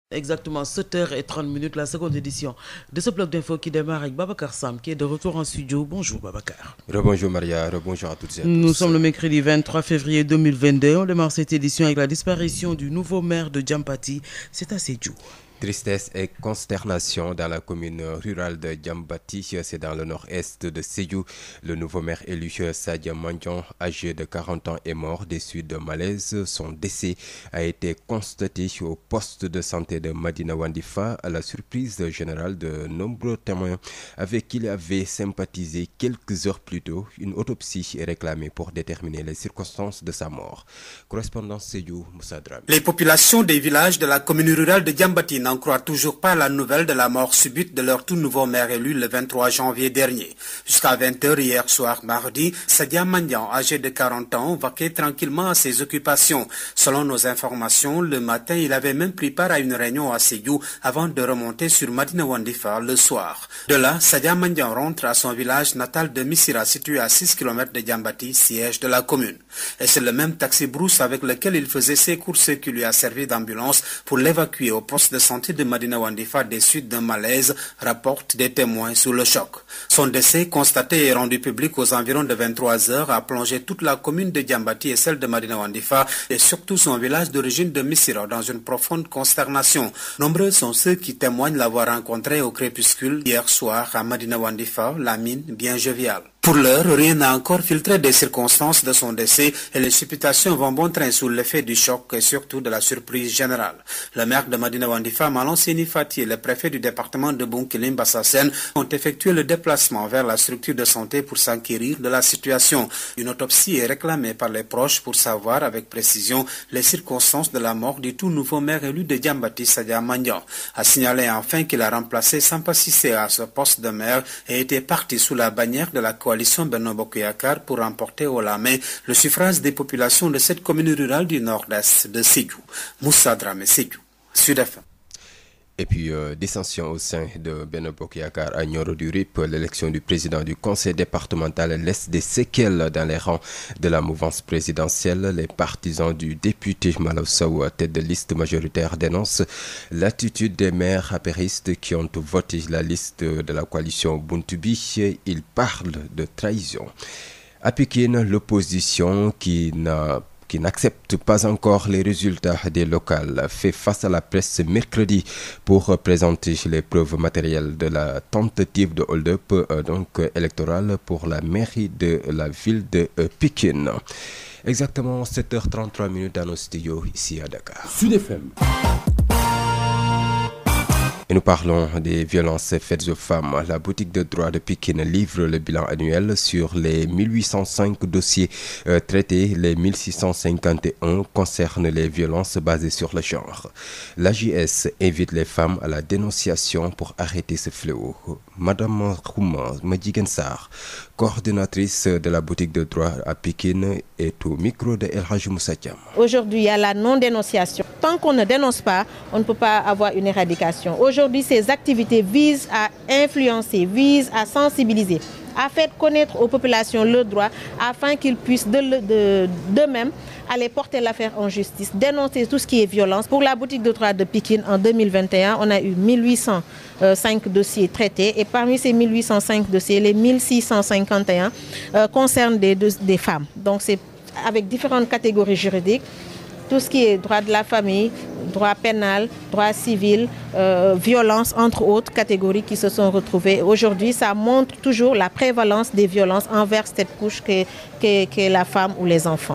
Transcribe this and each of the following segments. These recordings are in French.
Exactement 7h30, la seconde édition de ce bloc d'infos qui démarre avec Babacar Sam qui est de retour en studio. Bonjour Babacar. Rebonjour Maria, rebonjour à toutes et à tous. Nous sommes le mercredi 23 février 2022. On démarre cette édition avec la disparition du nouveau maire de Djambati. C'est à Sédhiou. Tristesse et consternation dans la commune rurale de Djambati, c'est dans le nord-est de Sédhiou. Le nouveau maire élu Sadia Mandion, âgé de 40 ans, est mort des suites de malaise. Son décès a été constaté au poste de santé de Madina Wandifa à la surprise générale de nombreux témoins avec qui il avait sympathisé quelques heures plus tôt. Une autopsie est réclamée pour déterminer les circonstances de sa mort. Correspondant Sédhiou, Moussa Dramé. Les populations des villages de la commune rurale de Djambati n'en croient toujours pas la nouvelle de la mort subite de leur tout nouveau maire élu le 23 janvier dernier. Jusqu'à 20h hier soir mardi, Sadia Mandian, âgé de 40 ans, vaquait tranquillement à ses occupations. Selon nos informations, le matin, il avait même pris part à une réunion à Sédhiou avant de remonter sur Madina Wandifa le soir. De là, Sadia Mandian rentre à son village natal de Missira, situé à 6 km de Djambati, siège de la commune. Et c'est le même taxi brousse avec lequel il faisait ses courses qui lui a servi d'ambulance pour l'évacuer au poste de santé de Madina Wandifa des suites d'un malaise, rapportent des témoins sous le choc. Son décès, constaté et rendu public aux environs de 23 heures, a plongé toute la commune de Djambati et celle de Madina Wandifa et surtout son village d'origine de Missira dans une profonde consternation. Nombreux sont ceux qui témoignent l'avoir rencontré au crépuscule hier soir à Madina Wandifa, la mine bien joviale. Pour l'heure, rien n'a encore filtré des circonstances de son décès et les supputations vont bon train sous l'effet du choc et surtout de la surprise générale. Le maire de Madina Wandifa, Malon Seni Fati, et le préfet du département de Bunkilim Bassasen ont effectué le déplacement vers la structure de santé pour s'enquérir de la situation. Une autopsie est réclamée par les proches pour savoir avec précision les circonstances de la mort du tout nouveau maire élu de Djambati, Sadia Mandian. A signalé enfin qu'il a remplacé Sampa Sissé à ce poste de maire et était parti sous la bannière de la coalition Benno Bokk Yakaar pour remporter haut la main le suffrage des populations de cette commune rurale du nord-est de Sédhiou. Moussa Dramé, Sédhiou, Sud FM. Et puis, dissension au sein de Benno Bokk Yakaar à Nioro du Rip, l'élection du président du conseil départemental laisse des séquelles dans les rangs de la mouvance présidentielle. Les partisans du député Malaw Sow, tête de liste majoritaire, dénoncent l'attitude des maires apéristes qui ont voté la liste de la coalition Buntubi. Ils parlent de trahison. À Pékin, l'opposition qui n'accepte pas encore les résultats des locales, fait face à la presse mercredi pour présenter les preuves matérielles de la tentative de hold-up électorale pour la mairie de la ville de Pékin. Exactement 7h33 dans nos studios ici à Dakar. Sud FM. Et nous parlons des violences faites aux femmes. La boutique de droit de Pékin livre le bilan annuel sur les 1805 dossiers traités. Les 1651 concernent les violences basées sur le genre. L'AJS invite les femmes à la dénonciation pour arrêter ce fléau. Madame Khouma Madjigensar, coordinatrice de la boutique de droit à Pékin, est au micro de El Hadj Moussa Thiam. Aujourd'hui, il y a la non-dénonciation. Tant qu'on ne dénonce pas, on ne peut pas avoir une éradication. Aujourd'hui, ces activités visent à influencer, visent à sensibiliser, à faire connaître aux populations le droit afin qu'ils puissent d'eux-mêmes aller porter l'affaire en justice, dénoncer tout ce qui est violence. Pour la boutique de droit de Pékin, en 2021, on a eu 1805 dossiers traités et parmi ces 1805 dossiers, les 1651 concernent des femmes. Donc c'est avec différentes catégories juridiques. Tout ce qui est droit de la famille, droit pénal, droit civil, violence, entre autres catégories qui se sont retrouvées. Aujourd'hui, ça montre toujours la prévalence des violences envers cette couche qu'est la femme ou les enfants.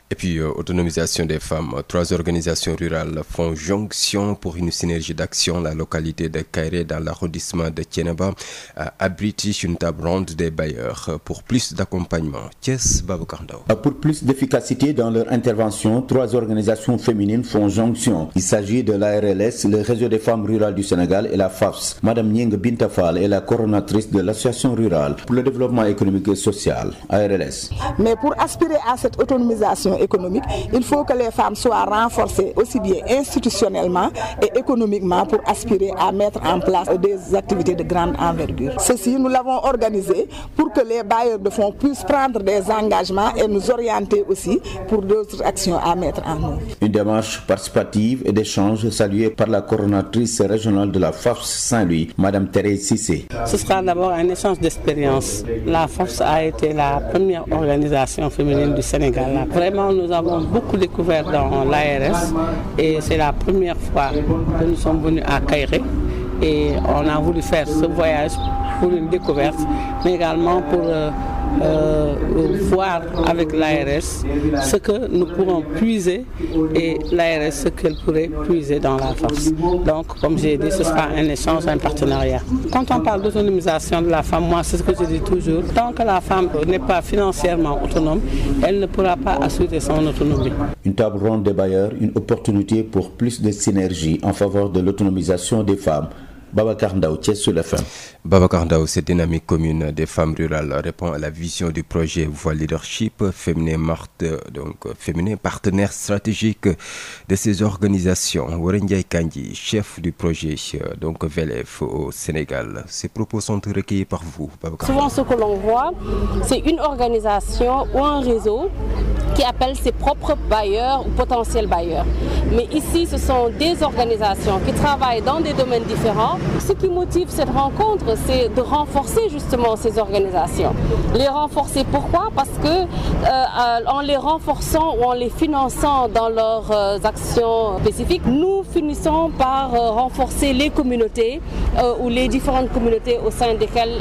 Et puis, autonomisation des femmes. 3 organisations rurales font jonction pour une synergie d'action. La localité de Kairé, dans l'arrondissement de Thiénaba, a abrité une table ronde des bailleurs pour plus d'accompagnement. Thiès Babacar Ndaw. Pour plus d'efficacité dans leur intervention, 3 organisations féminines font jonction. Il s'agit de l'ARLS, le réseau des femmes rurales du Sénégal, et la FAFS. Madame Nying Bintafal est la coordonnatrice de l'association rurale pour le développement économique et social, ARLS. Mais pour aspirer à cette autonomisation, situation économique, il faut que les femmes soient renforcées aussi bien institutionnellement et économiquement pour aspirer à mettre en place des activités de grande envergure. Ceci, nous l'avons organisé pour que les bailleurs de fonds puissent prendre des engagements et nous orienter aussi pour d'autres actions à mettre en œuvre. Une démarche participative et d'échange saluée par la coordonnatrice régionale de la FAFS Saint-Louis, Madame Thérèse Cissé. Ce sera d'abord un échange d'expérience. La FAFS a été la première organisation féminine du Sénégal. Vraiment, nous avons beaucoup découvert dans l'ARS et c'est la première fois que nous sommes venus à Kairé et on a voulu faire ce voyage pour une découverte, mais également pour voir avec l'ARS ce que nous pourrons puiser et l'ARS ce qu'elle pourrait puiser dans la FAFS. Donc, comme j'ai dit, ce sera un échange, un partenariat. Quand on parle d'autonomisation de la femme, moi, c'est ce que je dis toujours. Tant que la femme n'est pas financièrement autonome, elle ne pourra pas assurer son autonomie. Une table ronde des bailleurs, une opportunité pour plus de synergie en faveur de l'autonomisation des femmes. Babacar Ndao, Thiès sur la femme. Babacar Ndao, cette dynamique commune des femmes rurales répond à la vision du projet Voix Leadership féminin, féminin partenaire stratégique de ces organisations. Warren Ndiaye Kandji, chef du projet VLF au Sénégal. Ces propos sont recueillis par vous, Babacar. Souvent, ce que l'on voit, c'est une organisation ou un réseau qui appelle ses propres bailleurs ou potentiels bailleurs. Mais ici, ce sont des organisations qui travaillent dans des domaines différents. Ce qui motive cette rencontre, c'est de renforcer justement ces organisations. Les renforcer, pourquoi? Parce que en les renforçant ou en les finançant dans leurs actions spécifiques, nous finissons par renforcer les communautés ou les différentes communautés au sein desquelles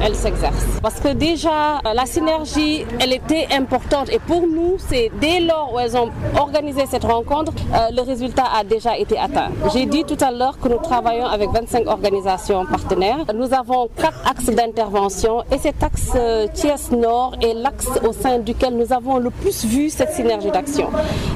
elles s'exercent. Parce que déjà, la synergie, elle était importante et pour nous, c'est dès lors où elles ont organisé cette rencontre, le résultat a déjà été atteint. J'ai dit tout à l'heure que nous travaillons avec 25 organisations partenaires. Nous avons 4 axes d'intervention et cet axe Thiès Nord est l'axe au sein duquel nous avons le plus vu cette synergie d'action.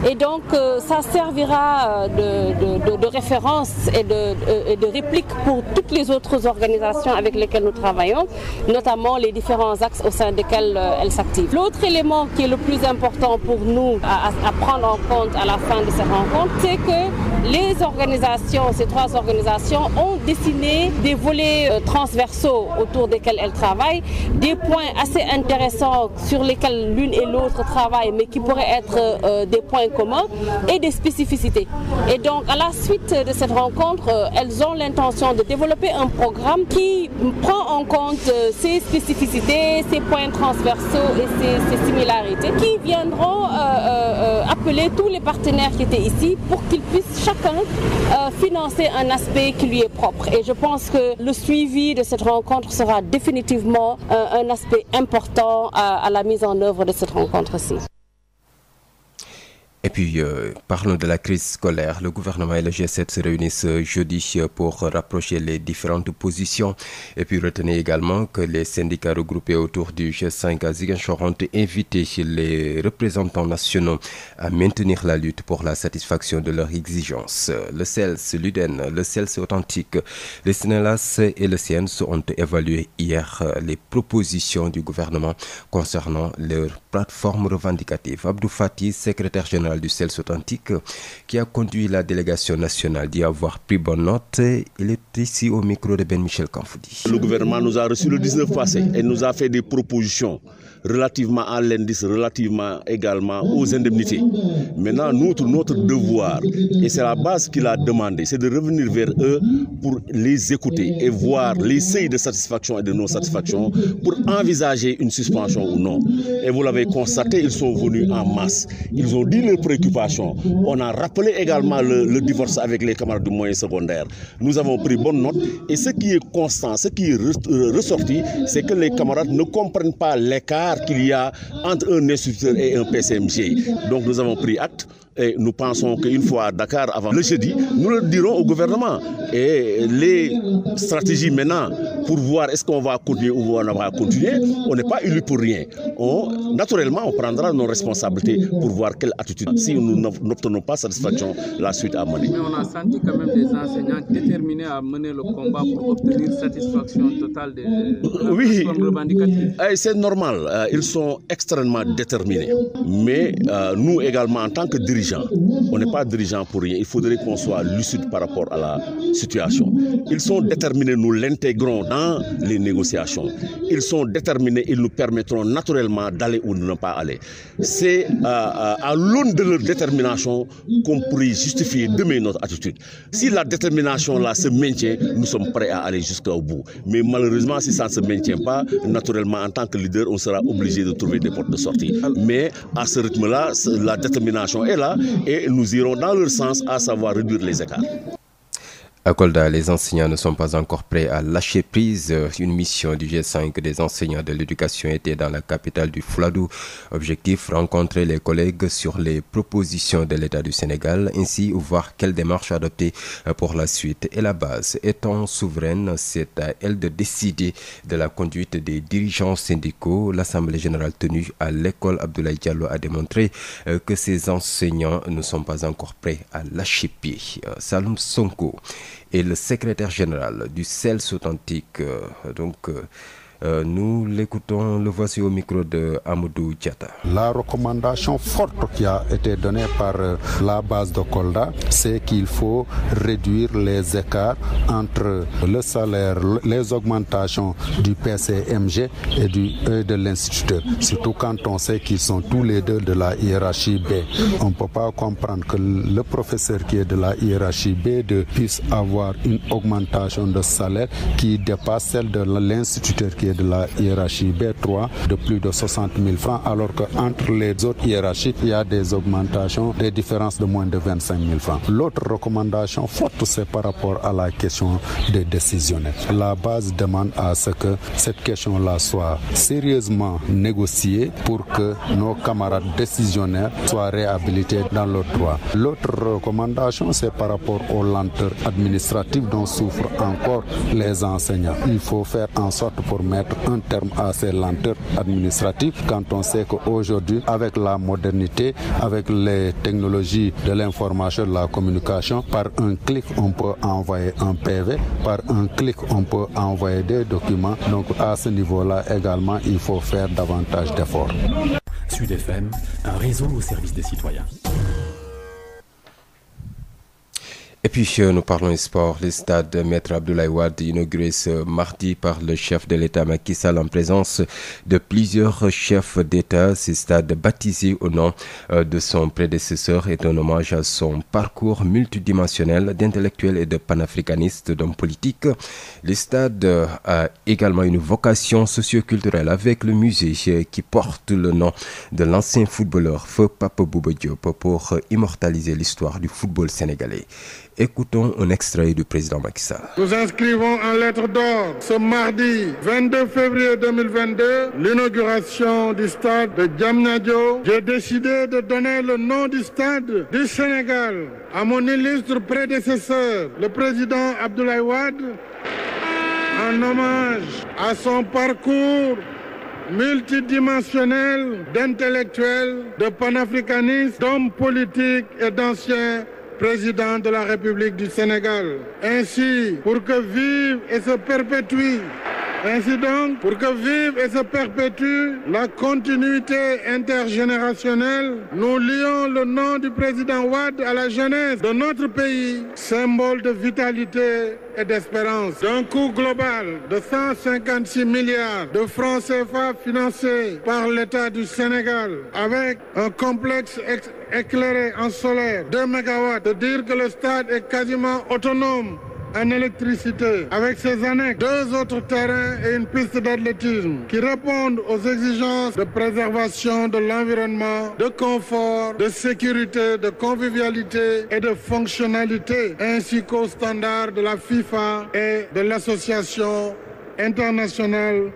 Et donc ça servira de référence et de réplique pour toutes les autres organisations avec lesquelles nous travaillons, notamment les différents axes au sein desquels elles s'activent. L'autre élément qui est le plus important pour nous à prendre en compte à la fin de cette rencontre, c'est que les organisations, ces 3 organisations, ont dessiné des volets transversaux autour desquels elles travaillent, des points assez intéressants sur lesquels l'une et l'autre travaillent, mais qui pourraient être des points communs, et des spécificités. Et donc, à la suite de cette rencontre, elles ont l'intention de développer un programme qui prend en compte ces spécificités, ces points transversaux et ces similarités, qui viendront appeler tous les partenaires qui étaient ici pour qu'ils puissent chacun financer un aspect qui lui est propre. Et je pense que le suivi de cette rencontre sera définitivement un aspect important à la mise en œuvre de cette rencontre-ci. Et puis, parlons de la crise scolaire. Le gouvernement et le G7 se réunissent jeudi pour rapprocher les différentes positions. Et puis, retenez également que les syndicats regroupés autour du G5 à Ziguinchor ont invité les représentants nationaux à maintenir la lutte pour la satisfaction de leurs exigences. Le CELS, l'UDEN, le CELS authentique, le SNELAS et le CNS ont évalué hier les propositions du gouvernement concernant leur plateforme revendicative. Abdou Fati, secrétaire général du CELS authentique, qui a conduit la délégation nationale, d'y avoir pris bonne note. Il est ici au micro de Ben Michel Kanfoudi. Le gouvernement nous a reçu le 19 passé et nous a fait des propositions relativement à l'indice, relativement également aux indemnités. Maintenant, notre devoir, et c'est la base qu'il a demandé, c'est de revenir vers eux pour les écouter et voir les seuils de satisfaction et de non-satisfaction pour envisager une suspension ou non. Et vous l'avez constaté, ils sont venus en masse. Ils ont dit leurs préoccupations. On a rappelé également le divorce avec les camarades du moyen secondaire. Nous avons pris bonne note et ce qui est constant, ce qui est ressorti, c'est que les camarades ne comprennent pas l'écart qu'il y a entre un instituteur et un PCMG. Donc nous avons pris acte Et nous pensons qu'une fois à Dakar, avant le jeudi, nous le dirons au gouvernement. Et les stratégies maintenant pour voir est-ce qu'on va continuer ou on va continuer, on n'est pas élu pour rien. Naturellement, on prendra nos responsabilités pour voir quelle attitude. Si nous n'obtenons pas satisfaction, la suite à mener. Mais on a senti quand même des enseignants déterminés à mener le combat pour obtenir satisfaction totale des revendicatifs. C'est normal, ils sont extrêmement déterminés. Mais nous également, en tant que dirigeants, on n'est pas dirigeants pour rien. Il faudrait qu'on soit lucide par rapport à la situation. Ils sont déterminés, nous l'intégrons dans les négociations. Ils sont déterminés, ils nous permettront naturellement d'aller ou de ne pas aller. C'est à l'aune de leur détermination qu'on pourrait justifier demain notre attitude. Si la détermination là se maintient, nous sommes prêts à aller jusqu'au bout. Mais malheureusement, si ça ne se maintient pas, naturellement, en tant que leader, on sera obligé de trouver des portes de sortie. Mais à ce rythme-là, la détermination est là et nous irons dans leur sens, à savoir réduire les écarts. À Kolda, les enseignants ne sont pas encore prêts à lâcher prise. Une mission du G5 des enseignants de l'éducation était dans la capitale du Fouladou. Objectif, rencontrer les collègues sur les propositions de l'État du Sénégal, ainsi voir quelle démarche adopter pour la suite. Et la base étant souveraine, c'est à elle de décider de la conduite des dirigeants syndicaux. L'Assemblée générale tenue à l'école Abdoulaye Diallo a démontré que ces enseignants ne sont pas encore prêts à lâcher pied. Saloum Sonko et le secrétaire général du CELS authentique. Nous l'écoutons, le voici au micro de Amadou Diata. La recommandation forte qui a été donnée par la base de Kolda, c'est qu'il faut réduire les écarts entre le salaire, les augmentations du PCMG et de l'instituteur. Surtout quand on sait qu'ils sont tous les deux de la hiérarchie B. On ne peut pas comprendre que le professeur qui est de la hiérarchie B2 puisse avoir une augmentation de salaire qui dépasse celle de l'instituteur qui est de la hiérarchie B3 de plus de 60 000 francs, alors qu'entre les autres hiérarchies, il y a des augmentations, des différences de moins de 25 000 francs. L'autre recommandation forte, c'est par rapport à la question des décisionnaires. La base demande à ce que cette question-là soit sérieusement négociée pour que nos camarades décisionnaires soient réhabilités dans leurs droits. L'autre recommandation, c'est par rapport aux lenteurs administratives dont souffrent encore les enseignants. Il faut faire en sorte pour mettre un terme à ces lenteurs administratives quand on sait qu'aujourd'hui, avec la modernité, avec les technologies de l'information et de la communication, par un clic, on peut envoyer un PV, par un clic, on peut envoyer des documents. Donc à ce niveau-là également, il faut faire davantage d'efforts. Sud FM, un réseau au service des citoyens. Et puis nous parlons sport. Le stade Maître Abdoulaye Wade inauguré ce mardi par le chef de l'État Macky Sall en présence de plusieurs chefs d'État. Ce stade baptisé au nom de son prédécesseur est un hommage à son parcours multidimensionnel d'intellectuel et de panafricaniste, d'homme politique. Le stade a également une vocation socioculturelle avec le musée qui porte le nom de l'ancien footballeur Feu Pape Bouba Diop pour immortaliser l'histoire du football sénégalais. Écoutons un extrait du président Macky Sall. Nous inscrivons en lettres d'or ce mardi 22 février 2022 l'inauguration du stade de Diamniadio. J'ai décidé de donner le nom du stade du Sénégal à mon illustre prédécesseur, le président Abdoulaye Wade, en hommage à son parcours multidimensionnel d'intellectuels, de panafricanistes, d'hommes politiques et d'anciens président de la République du Sénégal. Ainsi, pour que vive et se perpétue, ainsi donc, pour que vive et se perpétue la continuité intergénérationnelle, nous lions le nom du président Wade à la jeunesse de notre pays, symbole de vitalité et d'espérance. D'un coût global de 156 milliards de francs CFA financés par l'État du Sénégal, avec un complexe éclairé en solaire, 2 MW, de dire que le stade est quasiment autonome en électricité, avec ses annexes, 2 autres terrains et une piste d'athlétisme qui répondent aux exigences de préservation de l'environnement, de confort, de sécurité, de convivialité et de fonctionnalité, ainsi qu'aux standards de la FIFA et de l'Association internationale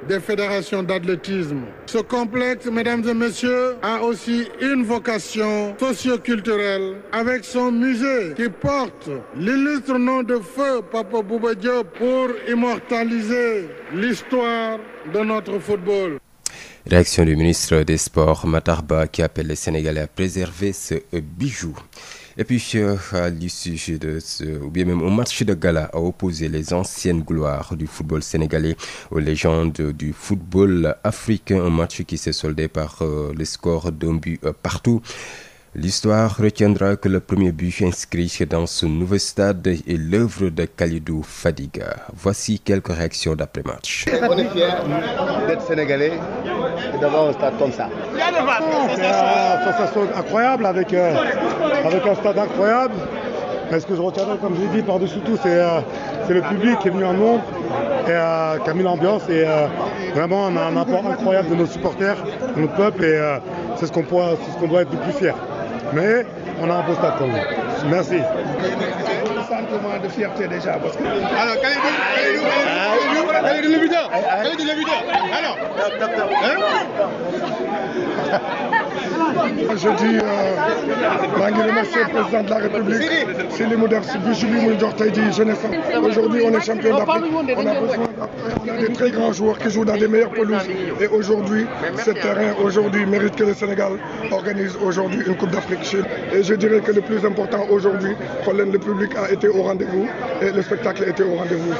des fédérations d'athlétisme. Ce complexe, mesdames et messieurs, a aussi une vocation socio-culturelle avec son musée qui porte l'illustre nom de feu Papa Bouba Diop pour immortaliser l'histoire de notre football. Réaction du ministre des Sports Matar Ba qui appelle les Sénégalais à préserver ce bijou. Et puis à l'issue de ou bien même au match de gala a opposé les anciennes gloires du football sénégalais aux légendes du football africain, un match qui s'est soldé par le score d'un but partout. L'histoire retiendra que le premier but inscrit dans ce nouveau stade est l'œuvre de Khalidou Fadiga. Voici quelques réactions d'après-match. On est fiers d'être sénégalais et d'avoir un stade comme ça. C'est une sensation incroyable avec un stade incroyable. Mais ce que je retiendrai, comme je l'ai dit, par-dessus tout, c'est le public qui est venu en nombre et qui a mis l'ambiance et vraiment on a un apport incroyable de nos supporters, de notre peuple et c'est ce qu'on doit être le plus fier. Mais on a un beau stade quand même. Merci. Un sentiment de fierté déjà. Parce que... Alors, Khalidou le buteur. Alors, je dis, maa ngi remercier le président de la République, c'est les modèles, aujourd'hui on est champion d'Afrique, on a besoin on a des très grands joueurs qui jouent dans des meilleures pelouses et aujourd'hui, ce terrain mérite que le Sénégal organise aujourd'hui une Coupe d'Afrique. Et je dirais que le plus important aujourd'hui, le public a été au rendez-vous et le spectacle a été au rendez-vous.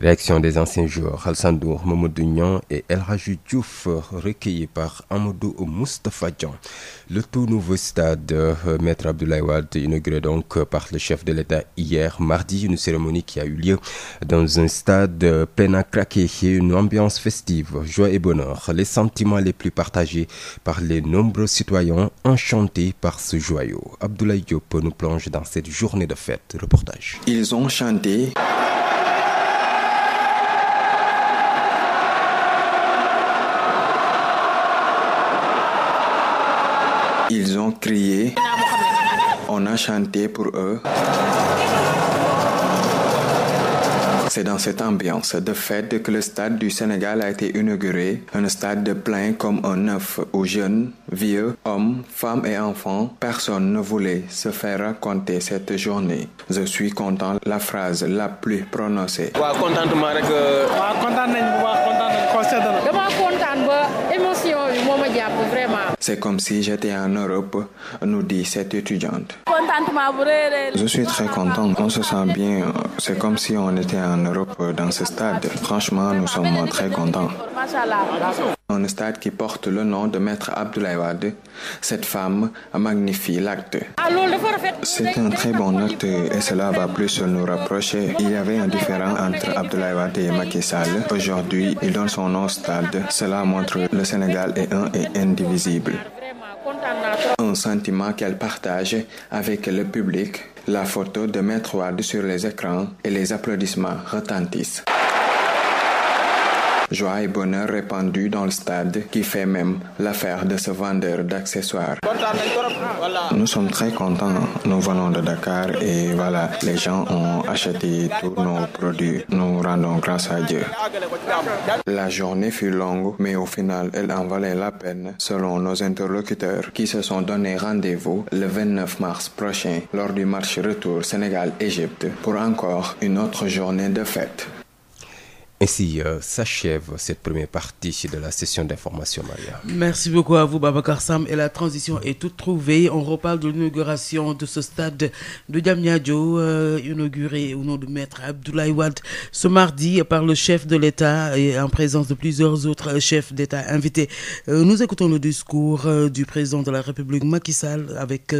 Réaction des anciens joueurs Alsandour, Mamadou Niang et El Hadji Diouf recueillis par Amadou Moustapha Dian. Le tout nouveau stade Maître Abdoulaye Wade inauguré donc par le chef de l'État hier mardi, une cérémonie qui a eu lieu dans un stade plein à craquer et une ambiance festive, joie et bonheur, les sentiments les plus partagés par les nombreux citoyens enchantés par ce joyau. Abdoulaye Diop nous plonge dans cette journée de fête. Reportage. Ils ont chanté. Ils ont crié, on a chanté pour eux. C'est dans cette ambiance de fête que le stade du Sénégal a été inauguré, un stade plein comme un œuf où jeunes, vieux, hommes, femmes et enfants, personne ne voulait se faire raconter cette journée. Je suis content, la phrase la plus prononcée. C'est comme si j'étais en Europe, nous dit cette étudiante. Je suis très content, on se sent bien, c'est comme si on était en Europe dans ce stade. Franchement, nous sommes très contents. Un stade qui porte le nom de Maître Abdoulaye Wade. Cette femme magnifie l'acte. C'est un très bon acte et cela va plus nous rapprocher. Il y avait un différend entre Abdoulaye Wade et Macky Sall. Aujourd'hui, il donne son nom au stade. Cela montre que le Sénégal est un et indivisible. Un sentiment qu'elle partage avec le public. La photo de Maître Wade sur les écrans et les applaudissements retentissent. Joie et bonheur répandus dans le stade qui fait même l'affaire de ce vendeur d'accessoires. Nous sommes très contents. Nous venons de Dakar et voilà, les gens ont acheté tous nos produits. Nous rendons grâce à Dieu. La journée fut longue, mais au final, elle en valait la peine, selon nos interlocuteurs qui se sont donné rendez-vous le 29 mars prochain lors du match retour Sénégal-Égypte pour encore une autre journée de fête. Ainsi s'achève cette première partie de la session d'information, Maria. Merci beaucoup à vous, Babacar Sam. Et la transition est toute trouvée. On reparle de l'inauguration de ce stade de Diamniadio, inauguré au nom de Maître Abdoulaye Wade ce mardi par le chef de l'État et en présence de plusieurs autres chefs d'État invités. Nous écoutons le discours du président de la République, Macky Sall, avec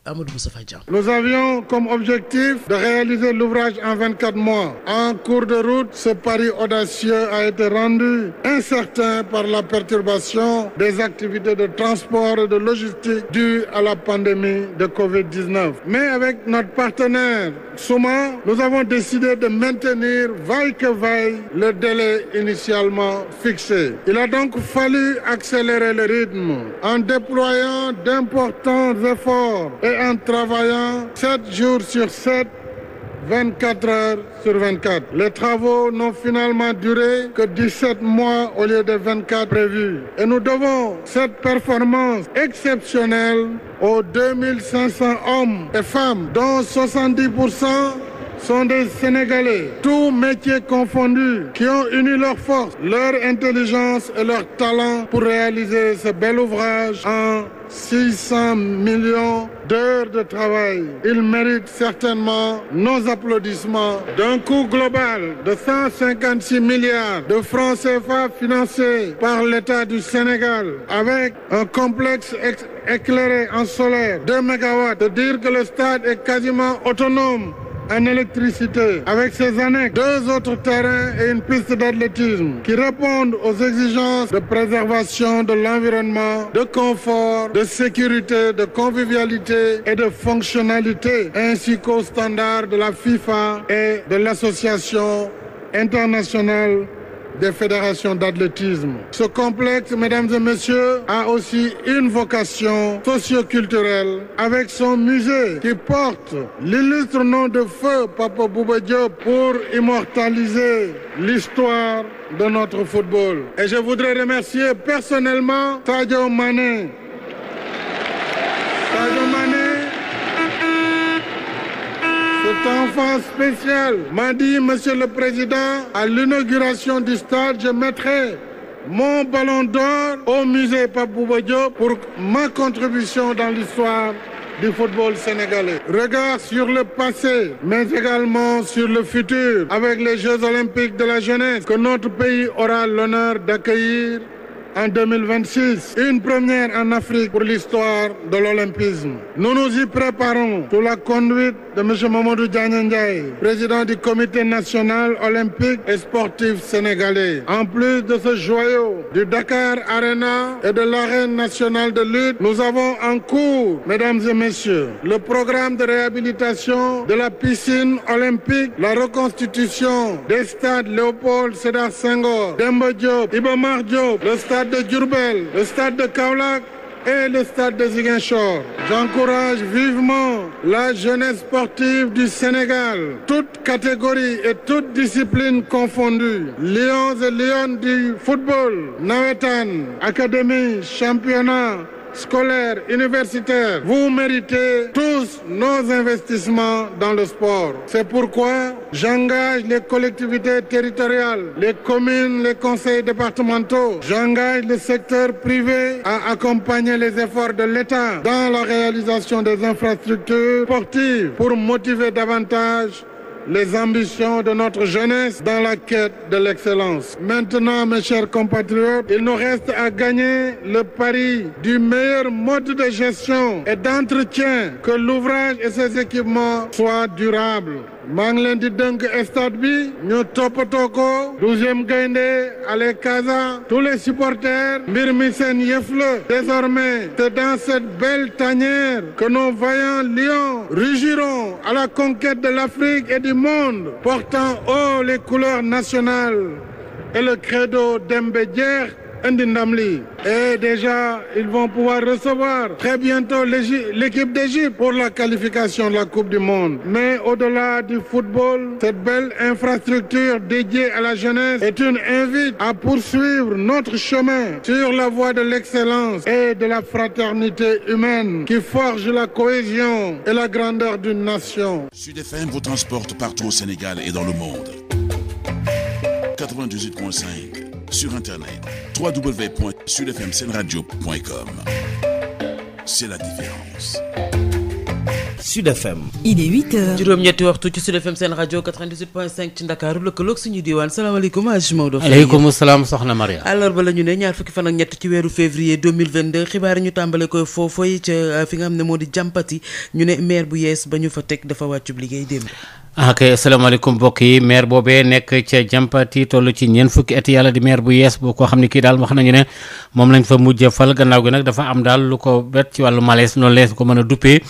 Amadou Moustapha Dian. Nous avions comme objectif de réaliser l'ouvrage en 24 mois. En cours de route, ce pari audacieux a été rendu incertain par la perturbation des activités de transport et de logistique dues à la pandémie de Covid-19. Mais avec notre partenaire Souma, nous avons décidé de maintenir, vaille que vaille, le délai initialement fixé. Il a donc fallu accélérer le rythme en déployant d'importants efforts et en travaillant 7 jours sur 7 24 heures sur 24. Les travaux n'ont finalement duré que 17 mois au lieu de 24 prévus. Et nous devons cette performance exceptionnelle aux 2500 hommes et femmes, dont 70% sont des Sénégalais, tous métiers confondus, qui ont uni leurs forces, leur intelligence et leur talent pour réaliser ce bel ouvrage en 600 millions d'heures de travail. Ils méritent certainement nos applaudissements. D'un coût global de 156 milliards de francs CFA financés par l'État du Sénégal, avec un complexe éclairé en solaire, 2 MW, de dire que le stade est quasiment autonome en électricité, avec ses annexes, 2 autres terrains et une piste d'athlétisme qui répondent aux exigences de préservation de l'environnement, de confort, de sécurité, de convivialité et de fonctionnalité, ainsi qu'aux standards de la FIFA et de l'Association internationale des fédérations d'athlétisme. Ce complexe, mesdames et messieurs, a aussi une vocation socio-culturelle avec son musée qui porte l'illustre nom de feu Papa Bouba Diop pour immortaliser l'histoire de notre football. Et je voudrais remercier personnellement Sadio Mané. Sadio Mané, cet enfant spécial m'a dit, Monsieur le Président, à l'inauguration du stade, je mettrai mon ballon d'or au musée Pape Bouba Diop pour ma contribution dans l'histoire du football sénégalais. Regard sur le passé, mais également sur le futur, avec les Jeux Olympiques de la jeunesse que notre pays aura l'honneur d'accueillir en 2026, une première en Afrique pour l'histoire de l'olympisme. Nous nous y préparons sous la conduite de M. Mamadou Diagne Ndiaye, président du Comité national olympique et sportif sénégalais. En plus de ce joyau du Dakar Arena et de l'arène nationale de lutte, nous avons en cours, mesdames et messieurs, le programme de réhabilitation de la piscine olympique, la reconstitution des stades Léopold Sédar Senghor, Demba Diop, Iba Mar Diop, le stade de Diourbel, le stade de Kaolack et le stade de Ziguinchor. J'encourage vivement la jeunesse sportive du Sénégal, toutes catégories et toutes disciplines confondues. Lions et lions du football, nawetan, académie, championnat, scolaire, universitaire, vous méritez tous nos investissements dans le sport. C'est pourquoi j'engage les collectivités territoriales, les communes, les conseils départementaux, j'engage le secteur privé à accompagner les efforts de l'État dans la réalisation des infrastructures sportives pour motiver davantage les ambitions de notre jeunesse dans la quête de l'excellence. Maintenant, mes chers compatriotes, il nous reste à gagner le pari du meilleur mode de gestion et d'entretien, que l'ouvrage et ses équipements soient durables. maa ngi leen di dënk stade bi ñu toppatoo ko 12e Gaïndé allez Casa, tous les supporters mbir mi seen yëf la. Désormais, c'est dans cette belle tanière que nos vaillants lions rugiront à la conquête de l'Afrique et du monde, portant haut les couleurs nationales et le credo d'Embedjer Ndindamli. Et déjà, ils vont pouvoir recevoir très bientôt l'équipe d'Égypte pour la qualification de la Coupe du Monde. Mais au-delà du football, cette belle infrastructure dédiée à la jeunesse est une invite à poursuivre notre chemin sur la voie de l'excellence et de la fraternité humaine qui forge la cohésion et la grandeur d'une nation. Sud FM vous transporte partout au Sénégal et dans le monde. 98.5 sur internet www.sudfmsenradio.com. C'est la différence. Sud FM. Il est 8h. juróom-ñetti waxtu ci Sud FM seen rajo 98.5 ci Ndakaaru lëkkaloog suñu diwaan salaamaaleykum Hadj Maodo. aleykum salaam soxna Maria. àllarba la ñu ne ñaar fukki fan ak ñett ci weeru février 2022 xibaar yi ñu tàmbale ko foofooy ca fi nga xam ne moo di jàmpati ñu ne maire bu yees ba ñu fa teg dafa wàccub liggéey démb. ok asalaamaaleykum mbokk yi maire boobee nekk ca jàmpati toll ci ñeent fukki at yàlla di maire bu yees bu koo xam ne kii daal wax nañu ne moom lañ fa mujj fal gannaaw gi nag dafa am daal lu ko bet ci wàllu malaise noonu lees ko mën a duppee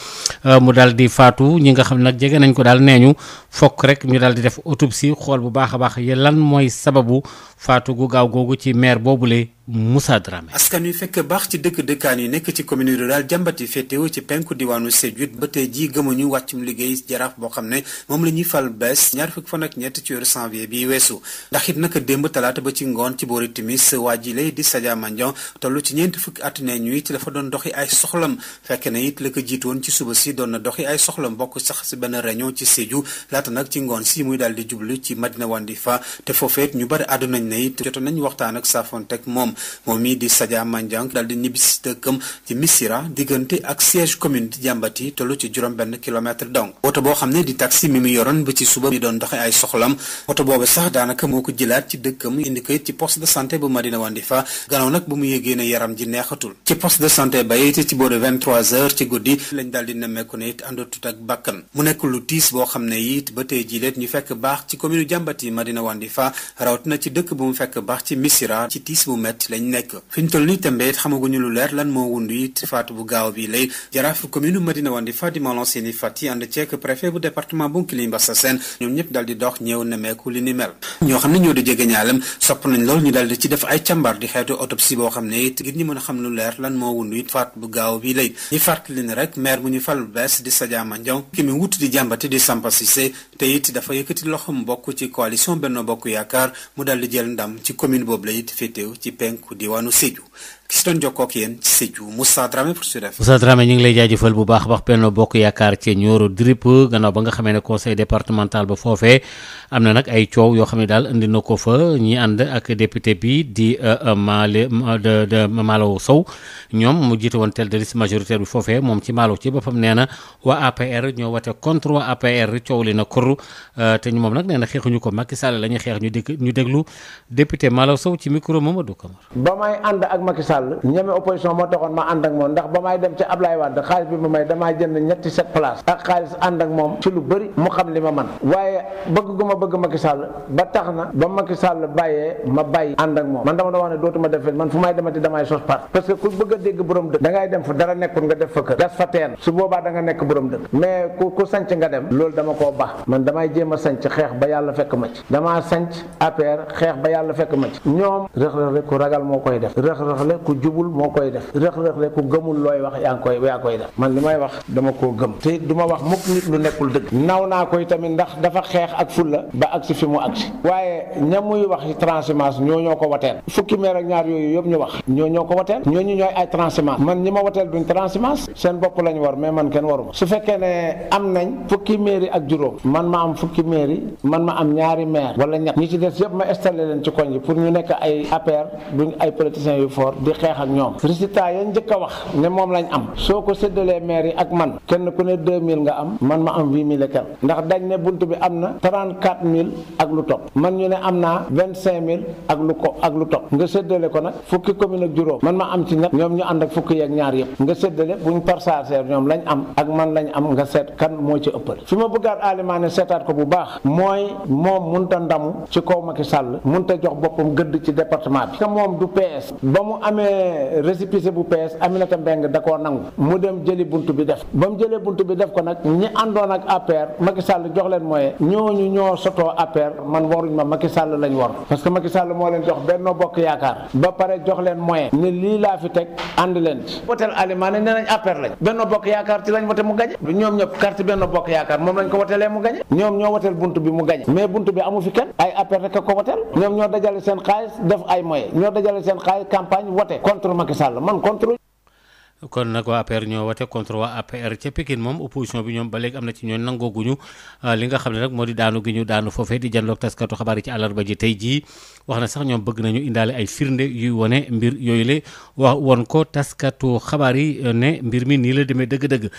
mu daal di faatu ñi nga xam nag jege nañ ko daal nee ñu fokk rek ñu daal di def autopsie xool bu baax a baax lan mooy sababu faatu gu gaaw googu ci maire boobule Moussa Dramé. askan wi fekk baax ci dëkkaan yi nekk ci commune rurale Diambati féetewoo ci penku diwaanu Sédhiou ba tey jii gëmuñu wàccum liggéey jaraaf boo xam ne moom la ñuy fal bees ñaar fukki fan ak ñett ci weeru janvier bi weesu ndax it naka démb talaata ba ci ngoon ci boori timis waa ji lay di Sadia Mandiang toll ci ñeenti fukki at ne ñu it dafa doon doxi ay soxlam fekk na it la ko jiitu woon ci suba si doon na doxi ay soxlam bokk sax si benn réunion ci Sédhiou laata nag ci ngoon si muy daal di jublu ci Madina Wandifa te foofeet ñu bari àddunañ ne it jotoon nañ waxtaan ak Safontek moom mii di Sadia Mandiang daal di ñibbi si dëkkam ci Missira diggante ak siège commune di Diambati tollu ci juróom-benn kilomètre donc oto boo xam ne di taxi mi mu yoroon ba ci suba mi doon doxe ay soxlam oto boobu sax daanaka moo ko jëlaat ci dëkkam indi ko it ci poste de santé bu Madina Wandifa gannaaw nag bu mu yégee ne yaram ji neexatul ci poste de santé ba it ci boori 23h ci guddi lañ daal di nemmeeku ne it àndatut ak bakkan mu nekk lu tiis boo xam ne it ba tey jii leet ñu fekk baax ci commune Diambati Madina Wandifa rawatina ci dëkk bu mu fekk baax ci Missira ci tiis bu metti lañ nekk fi ñu toll nii tembe it xamaguñu lu leer lan moo wundu it faatu bu gaaw bi lay jaraaf commune Madina Wandifa di Malang Seni Fati ànd ceek préfet bu département bu Bounkiling Bassasène ñoom ñëpp daal di dox ñëw nemeeku li ni mel ñoo xam ne ñoo di jege ñaalem sopp nañ lool ñu daal di ci def ay càmbar di xeetu autopsie boo xam ne it ngir ñu mën a xam lu leer lan moo wundu it faatu bu gaaw bi lay ñu fàttali ni rek maire bu ñu fal bees di Sadia Mandiang ki mi wut di Diambati di Samba Cissé te it dafa yëkkati loxom bokk ci coalition Benno Bokk Yaakaar mu daal di jël ndam ci commune boobu la it féetew ci penku diwaanu Sédhiou ki si doon jokkoo ak yéen ci Sédhiou Moussa Dramé pour Sud FM. Moussa Dramé ñu ngi lay jaajëfal bu baax a baax Benno Bokk Yaakaar ci Nioro Drip gannaaw ba nga xamee ne conseil départemental ba foofee am na nag ay coow yoo xam ne daal indi na ko fa ñi ànd ak député bi di Malaw Sow ñoom mu jiite woon tête de liste majoritaire bi foofee moom ci Malaw ci boppam nee na waa APR ñoo wate contre waa APR coow li na kur te moom nag nee na xeexuñu ko Macky Sall la ñuy xeex ñu déglu député Malaw Sow ci micro Mamadou Camara. ba may ànd ak Macky Sall ñeme opposition moo taxoon ma ànd ak moom ndax ba may dem ca Ablaye Wade xaalis bi ma may damaa jënd ñetti 7 places ak xaalis ànd ak moom ci lu bëri mu xam li ma man waaye bëgg gu ma bëgg Macky Sall ba tax na ba Macky Sall bàyyee ma bàyyi ànd ak moom man dama doon wax ne dootuma def man fu may demati damay sos part parce que ku bëgg a dégg borom dëkk da ngay dem fu dara nekkul nga def fa kër gas fa teen su boobaa da nga nekk borom dëkk mais ku sanc nga dem loolu dama koo baax man damay jéem a sanc xeex ba yàlla fekk ma ci damaa sanc APR xeex ba yàlla fekk ma ci ñoom rëx-rëx ku ragal moo koy def rëx-rëx ku jubul moo koy def rëx-rëx ku gëmul looy wax yaa koy def man li may wax dama koo gëm te du ma wax mukk nit lu nekkul dëgg naw naa koy tamit ndax dafa xeex ak fulla ba agsi fi mu agsi waaye ña muy wax ci transhumance ñoo ko wateel fukki meer ak ñaar yooyu yëpp ñu wax ñoo ko wateel ñooñu ñooy ay transhumance man ñi ma wateel duñ transhumance seen bopp lañ war mais man kenn waruma su fekkee ne am nañ fukki mairie ak juróom man ma am fukki mairie man ma am ñaari maire wala ñett ñi ci des yëpp ma installé leen ci koñ yi pour ñu nekk ay APR duñ ay politiciens yu fort di xeex ak ñoom résultat ya njëkk a wax ne moom lañ am soo ko séddalee maire yi ak man kenn ku ne 2000 nga am man ma am 8000 et quelque ndax dañ ne bunt bi am na 34000 ak lu topp man ñu ne am naa 25000 ak lu topp nga séddale ko nag fukki commune ak juróom man ma am ci ñett ñoom ñu ànd ak fukki yeeg ñaar yëpp nga séddale buñ parsager ñoom lañ am ak man lañ am nga seet kan moo ci ëppal fi ma bëggaat alimaane seetaat ko bu baax mooy moom munta ndamu ci kaw Macky Sall munta jox boppam gëdd ci département bi que moom du PS ba mu amee récépissé bu PS Aminata Mbengue da koo nangu mu dem jëli buntu bi def ba mu jëlee buntu bi def ko nag ñi àndoon ak APR Macky Sall jox leen moyen ñooñu ñoo sotoo APR man waruñ ma Macky Sall lañ war parce que Macky Sall moo leen jox Benno Bokk Yaakaar ba pare jox leen moyen ne lii laa fi teg ànd leen ci wotel alimaane nee nañ APR lañ Benno Bokk Yaakaar ci lañ wote mu gañe ñoom ñëpp carte Benno Bokk Yaakaar moom lañ ko wotelee mu gañe ñoom ñoo wotel buntu bi mu gañe mais buntu bi amu fi kenn ay APR rek ko wotel ñoom ñoo dajale seen xaalis def ay moyen ñoo dajale seen xaalis campagne wote contre Macky Sall man contre kon nag waa APR ñoo wate contre waa APR ca Pikine moom opposition bi ñoom ba léegi am na ci ñoom nangooguñu li nga xam ne nag moo di daanu gi ñu daanu foofee di janloog taskatu xabaar yi ci àllarba ji tey jii wax na sax ñoom bëgg nañu indaale ay firnde yuy wone mbir yooyu la wax won ko taskatu xabaar yi ne mbir mi nii la demee dëgg-dëgg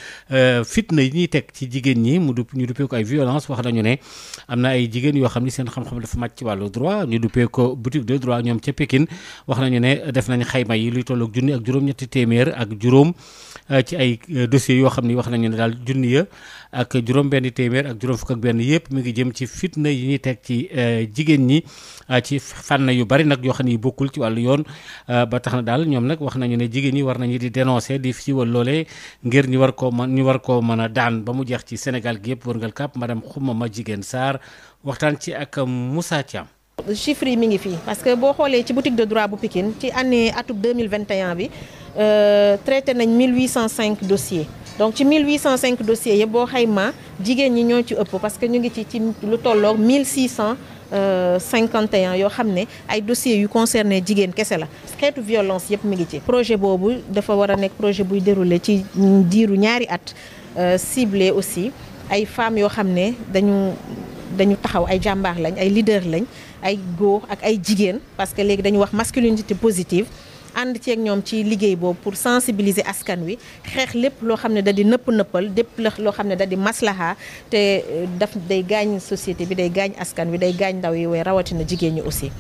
fitna yi ñuy teg ci jigéen ñi ñu duppee ko ay violence wax nañu ne am na ay jigéen yoo xam ni seen xam-xam dafa màcc ci wàllu droit ñu duppee ko boutique de droit ñoom ca Pikine wax nañu ne def nañ xayma yi luy tolloog junni ak juróom-ñetti téeméer ak juróom ci ay dossiers yoo xam ni wax nañu ne daal junni ya ak juróom-benn téeméer ak juróom fukk ak benn yëpp mi ngi jëm ci fitna yi ñuy teg ci jigéen ñi ci fànn yu bari nag yoo xam ni bokkul ci wàllu yoon ba tax na daal ñoom nag wax nañu ne jigéen ñi war nañu di dénoncer di siiwal loolee ngir ñu war koo mën a daan ba mu jeex ci Sénégal gi yëpp wërngal kàpp madame Xuma Ma Jigéen Sarr waxtaan ci ak Moussa Thiam. chiffre yi mi ngi fii parce que boo xoolee ci boutique de droit bu Pikine ci année atub 2021 bi traité nañ 1805 dossiers donc ci 1805 dossiers yëpp boo xaymaa jigéen ñi ñoo ci ëpp parce que ñu ngi ci lu tolloog 1651 yoo xam ne ay dossiers yu concerné jigéen kese la xeetu violence yëpp mi ngi ci. projet boobu dafa war a nekk projet buy déroulé ci diiru ñaari at ciblé aussi ay femmes yoo xam ne dañu taxaw ay jàmbaar lañ ay leader lañ ay góor ak ay jigéen parce que léegi dañu wax masculinité positive ànd ceeg ñoom ci liggéey boobu pour sensibiliser askan wi xeex lépp loo xam ne da di nëppal lépp loo xam ne da di maslaha te day gaañ société bi day gaañ askan wi day gaañ ndaw yi waaye rawatina jigéen ñi aussi.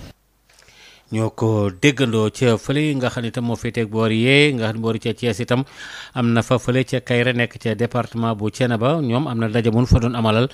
ñoo ko déggandoo ca fële nga xam ne itam moo féeteeg boor yee nga xam ne boori ca Thiès itam am na fa fële ca Kayra nekk ca département bu Thiénaba ñoom am na daje mun fa doon amalal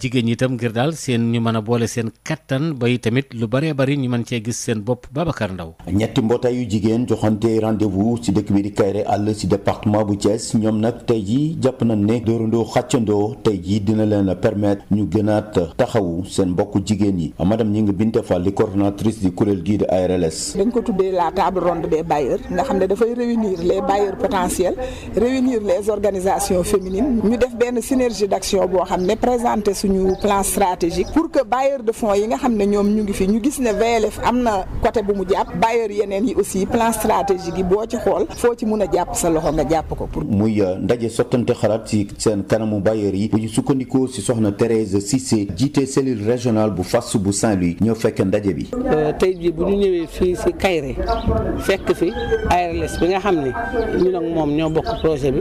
jigéen ñi itam ngir daal seen ñu mën a boole seen kattan bay tamit lu bëree bëri ñu mën cee gis seen bopp Babacar Ndaw ñetti mbootaay yu jigéen joxante rendez-vous ci dëkk bi di Kayra àll ci département bu Thiès ñoom nag tey jii jàpp nañ ne dóorandoo xàccandoo tey jii dina leen permettre ñu gënaat taxawu seen mbokku jigéen yi madame Gningue Binta Fall di coordonnatrice di kuréel gii de ARLS. dañ ko tuddee la table ronde des bailleurs nga xam ne dafay réunir les bailleurs potentiels réunir les organisations féminines ñu def benn synergie d'action boo xam ne présenter suñu plan stratégique pour que bailleurs de fonds yi nga xam ne ñoom ñu ngi fi ñu gis ne VLF am na côté bu mu jàpp bailleurs yeneen yi aussi plan stratégique yi boo ci xool foo ci mun a jàpp sa loxo nga jàpp ko. pour muy ndaje sottante xalaat ci seen kanamu bailleurs yi bu ñu sukkandikoo ci soxna Thérèse Cissé jiite cellule régionale bu Fass bu Saint-Louis ñoo fekk ndaje bi. tey jii bu ñu ñëwee fii ci Kayra fekk fi ARLS bi nga xam ne ñun ak moom ñoo bokk projet bi